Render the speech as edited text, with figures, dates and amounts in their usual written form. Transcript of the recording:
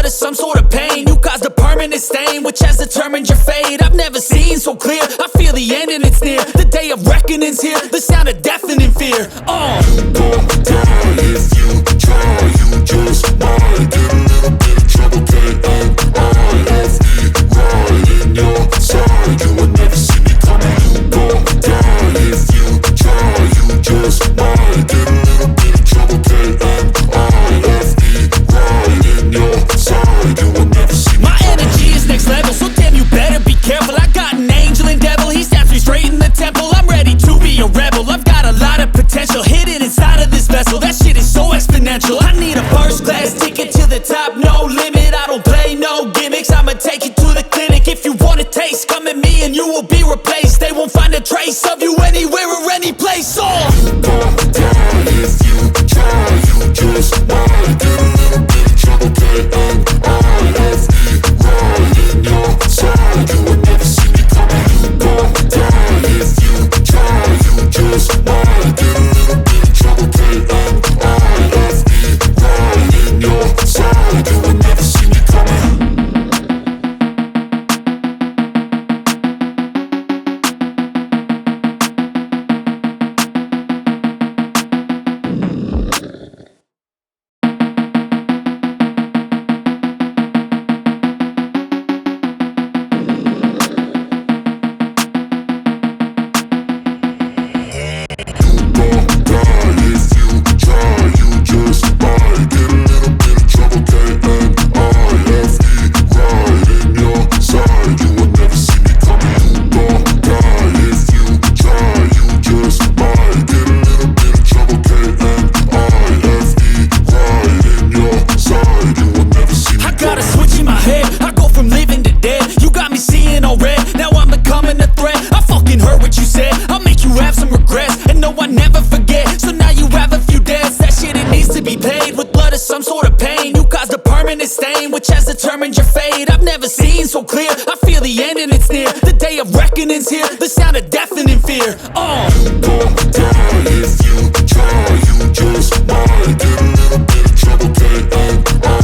blood is some sort of pain. You caused a permanent stain, which has determined your fate. I've never seen so clear, I feel the end and it's near. The day of reckoning's here, the sound of deafening fear. You gon' die if you try, you just might get a little bit of trouble, K-N-I-F-E, right in your side, you will never see me coming. You gon' die if you try, you just might get a little bit of trouble, K-N-I-F-E, right in your side, you will never see me My coming. energy is next level, so damn you better be careful. I got an angel and devil, he snaps me straight in the temple. I'm ready to be a rebel, I've got a lot of potential hidden inside of this vessel. That shit is so exponential. I need a first class ticket to the top, no limit. I don't play no gimmicks, I'ma take you to the clinic. If you want a taste, come at me and you will be replaced. They won't find a trace of you anywhere or any place. You gon' die if you try, you just might get a little bit of trouble, K-N-I-F-E, right in your side, you will never see me coming. You gon' die if you try, you just might get a little bit of trouble, K-N-I-F-E, right in your side, you will never see me coming. Some sort of pain, you caused a permanent stain, which has determined your fate. I've never seen so clear, I feel the end and it's near. The day of reckoning's here, the sound of deafening fear. You gon' die if you try, you just might get a little bit of trouble, K-N-I